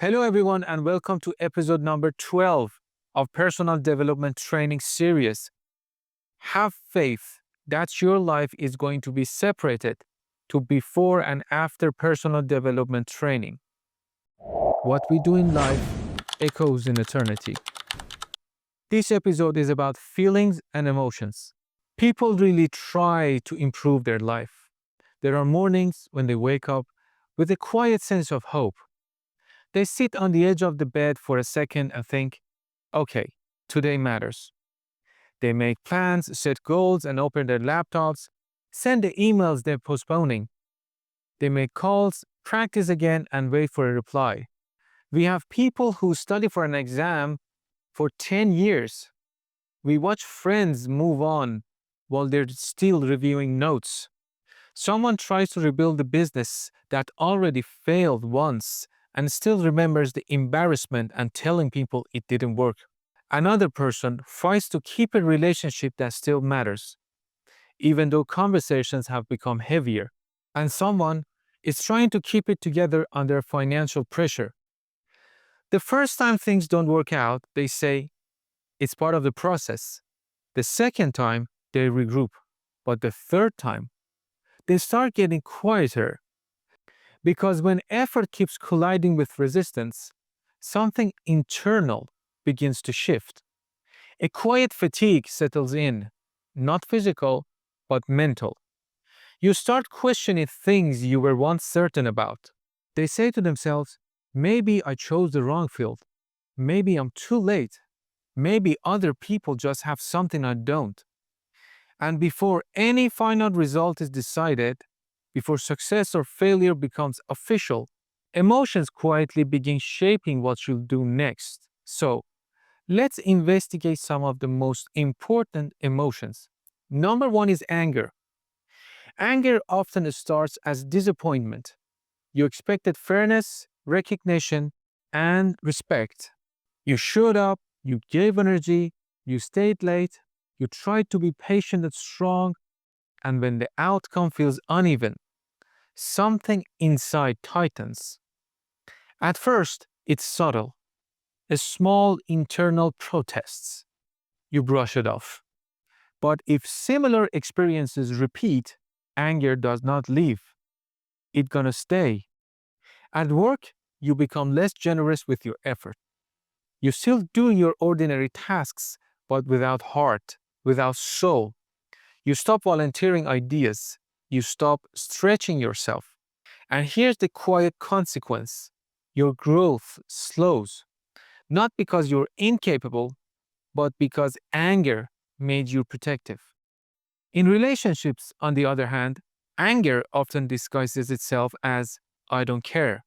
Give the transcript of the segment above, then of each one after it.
Hello, everyone, and welcome to episode number 12 of Personal Development Training Series. Have faith that your life is going to be separated to before and after personal development training. What we do in life echoes in eternity. This episode is about feelings and emotions. People really try to improve their life. There are mornings when they wake up with a quiet sense of hope. They sit on the edge of the bed for a second and think, okay, today matters. They make plans, set goals, and open their laptops, send the emails they're postponing. They make calls, practice again, and wait for a reply. We have people who study for an exam for 10 years. We watch friends move on while they're still reviewing notes. Someone tries to rebuild a business that already failed once and still remembers the embarrassment and telling people it didn't work. Another person fights to keep a relationship that still matters, even though conversations have become heavier. And someone is trying to keep it together under financial pressure. The first time things don't work out, they say it's part of the process. The second time, they regroup. But the third time, they start getting quieter. Because when effort keeps colliding with resistance, something internal begins to shift. A quiet fatigue settles in, not physical, but mental. You start questioning things you were once certain about. They say to themselves, maybe I chose the wrong field. Maybe I'm too late. Maybe other people just have something I don't. And before any final result is decided, before success or failure becomes official, emotions quietly begin shaping what you'll do next. So, let's investigate some of the most important emotions. Number one is anger. Anger often starts as disappointment. You expected fairness, recognition, and respect. You showed up, you gave energy, you stayed late, you tried to be patient and strong, and when the outcome feels uneven, something inside tightens. At first, it's subtle, a small internal protests. You brush it off. But if similar experiences repeat, anger does not leave. It's gonna stay. At work, you become less generous with your effort. You still do your ordinary tasks, but without heart, without soul. You stop volunteering ideas. You stop stretching yourself. And here's the quiet consequence: your growth slows, not because you're incapable, but because anger made you protective. In relationships, on the other hand, anger often disguises itself as I don't care.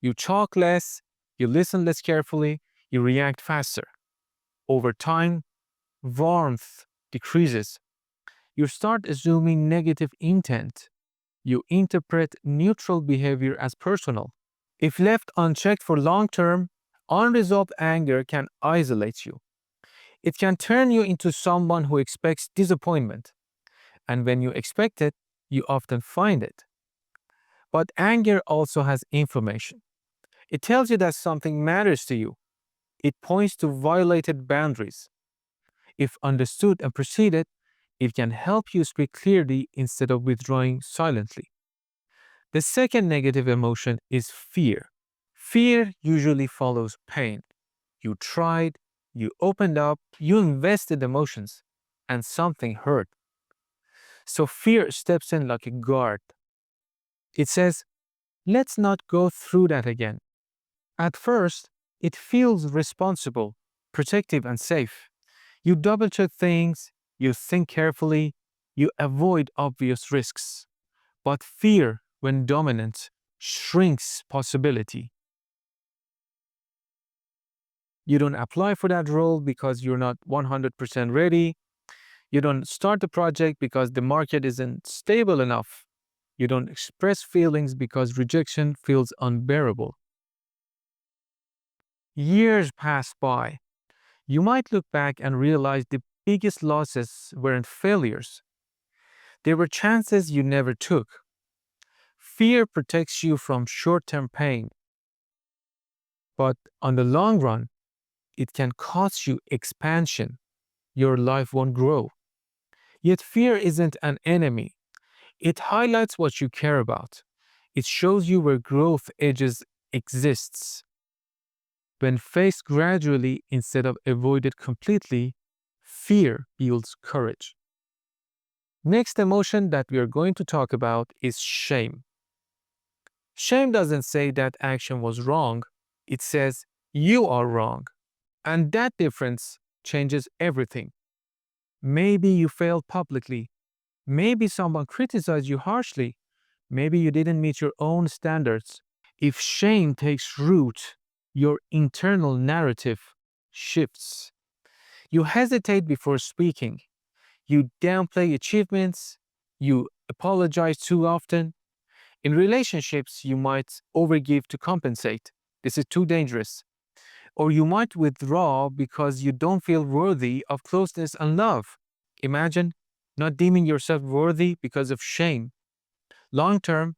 You talk less, you listen less carefully, you react faster. Over time, warmth decreases. You start assuming negative intent. You interpret neutral behavior as personal. If left unchecked for long term, unresolved anger can isolate you. It can turn you into someone who expects disappointment. And when you expect it, you often find it. But anger also has information. It tells you that something matters to you. It points to violated boundaries. If understood and proceeded, it can help you speak clearly instead of withdrawing silently. The second negative emotion is fear. Fear usually follows pain. You tried, you opened up, you invested emotions, and something hurt. So fear steps in like a guard. It says, let's not go through that again. At first, it feels responsible, protective, and safe. You double check things, you think carefully, you avoid obvious risks. But fear, when dominant, shrinks possibility. You don't apply for that role because you're not 100% ready. You don't start the project because the market isn't stable enough. You don't express feelings because rejection feels unbearable. Years pass by. You might look back and realize the biggest losses weren't failures, they were chances you never took. Fear protects you from short term pain. But on the long run, it can cost you expansion. Your life won't grow. Yet fear isn't an enemy. It highlights what you care about. It shows you where growth edges exists. When faced gradually instead of avoided completely, fear builds courage. Next emotion that we are going to talk about is shame. Shame doesn't say that action was wrong, it says you are wrong. And that difference changes everything. Maybe you failed publicly. Maybe someone criticized you harshly. Maybe you didn't meet your own standards. If shame takes root, your internal narrative shifts. You hesitate before speaking. You downplay achievements. You apologize too often. In relationships, you might overgive to compensate. This is too dangerous. Or you might withdraw because you don't feel worthy of closeness and love. Imagine not deeming yourself worthy because of shame. Long term,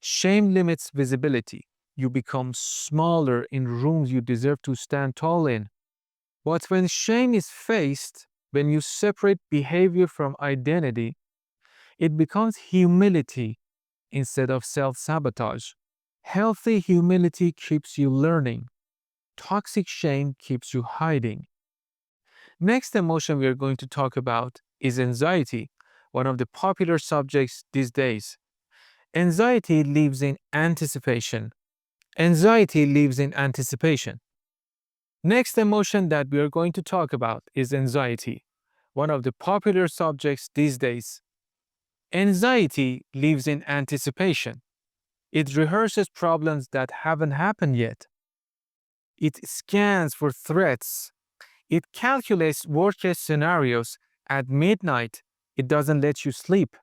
shame limits visibility. You become smaller in rooms you deserve to stand tall in. But when shame is faced, when you separate behavior from identity, it becomes humility instead of self sabotage. Healthy humility keeps you learning. Toxic shame keeps you hiding. Next emotion we are going to talk about is anxiety, one of the popular subjects these days. Anxiety lives in anticipation. Anxiety lives in anticipation. Next emotion that we are going to talk about is anxiety, one of the popular subjects these days. Anxiety lives in anticipation. It rehearses problems that haven't happened yet. It scans for threats. It calculates worst-case scenarios. At midnight, it doesn't let you sleep.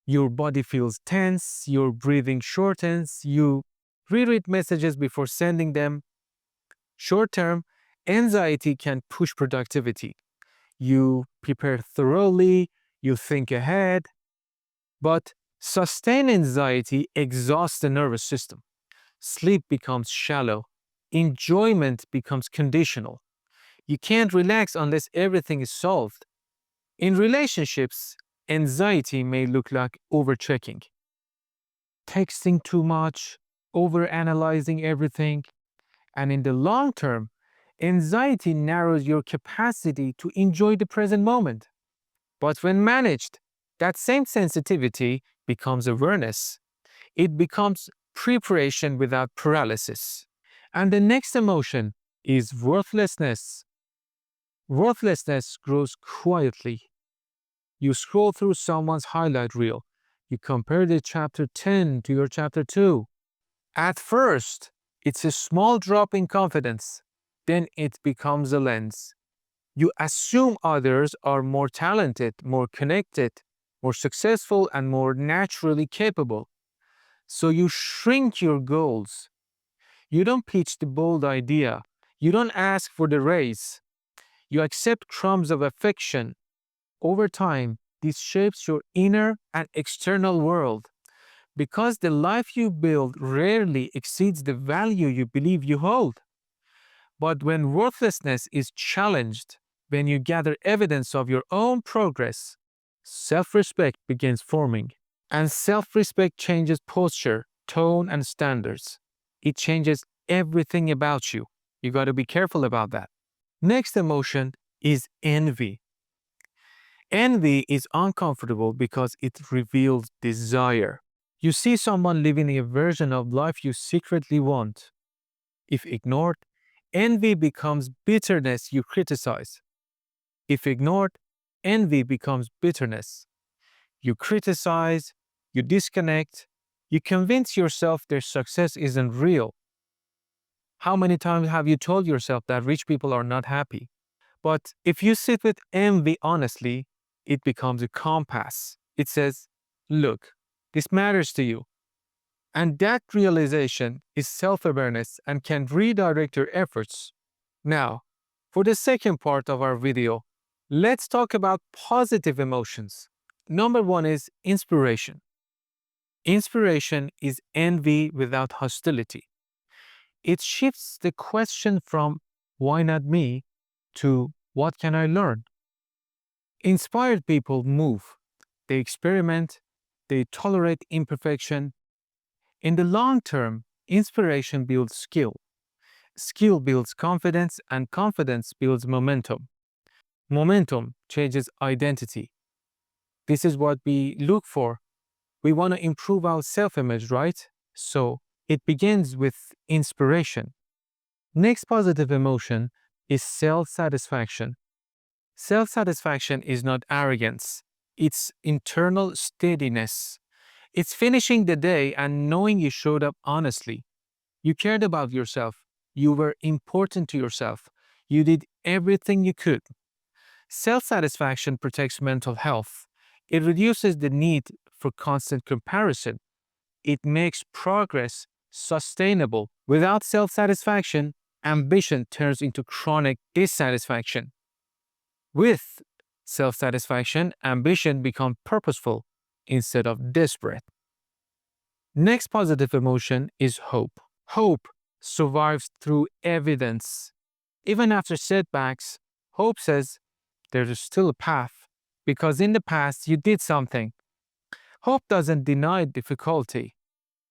Your body feels tense, your breathing shortens, you reread messages before sending them. Short-term, anxiety can push productivity. You prepare thoroughly, you think ahead, but sustained anxiety exhausts the nervous system. Sleep becomes shallow. Enjoyment becomes conditional. You can't relax unless everything is solved. In relationships, anxiety may look like overchecking, texting too much, overanalyzing everything, and in the long term, anxiety narrows your capacity to enjoy the present moment. But when managed, that same sensitivity becomes awareness. It becomes preparation without paralysis. And the next emotion is worthlessness. Worthlessness grows quietly. You scroll through someone's highlight reel. You compare their chapter 10 to your chapter 2. At first, it's a small drop in confidence. Then it becomes a lens. You assume others are more talented, more connected, more successful, and more naturally capable. So you shrink your goals. You don't pitch the bold idea. You don't ask for the raise. You accept crumbs of affection. Over time, this shapes your inner and external world because the life you build rarely exceeds the value you believe you hold. But when worthlessness is challenged, when you gather evidence of your own progress, self respect begins forming. And self respect changes posture, tone, and standards. It changes everything about you. You got to be careful about that. Next emotion is envy. Envy is uncomfortable because it reveals desire. You see someone living a version of life you secretly want. If ignored, envy becomes bitterness you criticize. If ignored, envy becomes bitterness. You criticize, you disconnect, you convince yourself their success isn't real. How many times have you told yourself that rich people are not happy? But if you sit with envy honestly, it becomes a compass. It says, look, this matters to you. And that realization is self awareness and can redirect your efforts. Now, for the second part of our video, let's talk about positive emotions. Number one is inspiration. Inspiration is envy without hostility. It shifts the question from why not me to what can I learn? Inspired people move, they experiment, they tolerate imperfection. In the long term, inspiration builds skill. Skill builds confidence, and confidence builds momentum. Momentum changes identity. This is what we look for. We want to improve our self image, right? So it begins with inspiration. Next positive emotion is self satisfaction. Self satisfaction is not arrogance, it's internal steadiness. It's finishing the day and knowing you showed up honestly. You cared about yourself. You were important to yourself. You did everything you could. Self satisfaction protects mental health. It reduces the need for constant comparison. It makes progress sustainable. Without self satisfaction, ambition turns into chronic dissatisfaction. With self satisfaction, ambition becomes purposeful instead of desperate. Next positive emotion is hope. Hope survives through evidence. Even after setbacks, hope says there's still a path because in the past you did something. Hope doesn't deny difficulty,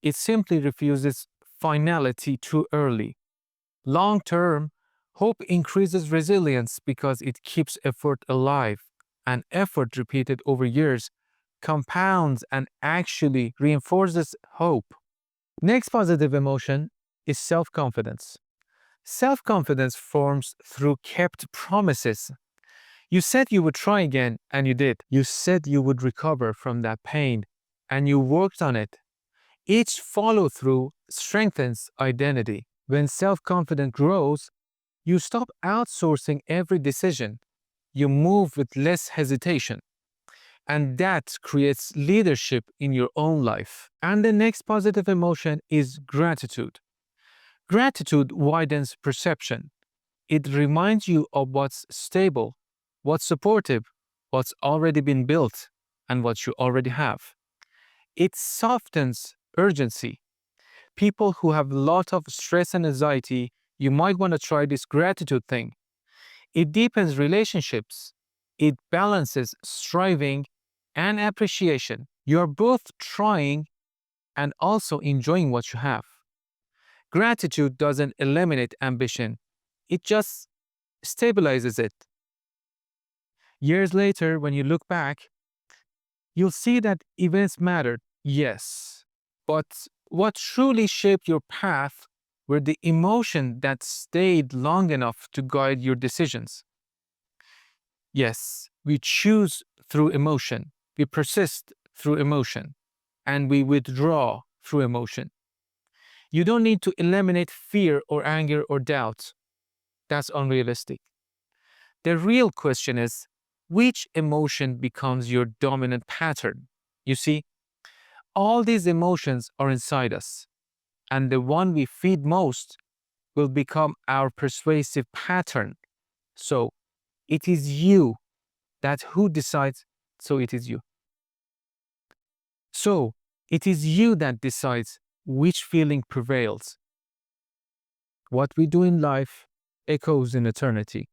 it simply refuses finality too early. Long term, hope increases resilience because it keeps effort alive, and effort repeated over years compounds and actually reinforces hope. Next positive emotion is self confidence. Self confidence forms through kept promises. You said you would try again, and you did. You said you would recover from that pain, and you worked on it. Each follow through strengthens identity. When self confidence grows, you stop outsourcing every decision. You move with less hesitation. And that creates leadership in your own life. And the next positive emotion is gratitude. Gratitude widens perception. It reminds you of what's stable, what's supportive, what's already been built, and what you already have. It softens urgency. People who have a lot of stress and anxiety, you might want to try this gratitude thing. It deepens relationships. It balances striving and appreciation. You are both trying and also enjoying what you have. Gratitude doesn't eliminate ambition, it just stabilizes it. Years later, when you look back, you'll see that events mattered, yes, but what truly shaped your path were the emotion that stayed long enough to guide your decisions. Yes, we choose through emotion, we persist through emotion, and we withdraw through emotion. You don't need to eliminate fear or anger or doubt. That's unrealistic. The real question is which emotion becomes your dominant pattern? You see, all these emotions are inside us, and the one we feed most will become our persuasive pattern. So it is you that who decides, so it is you. So it is you that decides which feeling prevails. What we do in life echoes in eternity.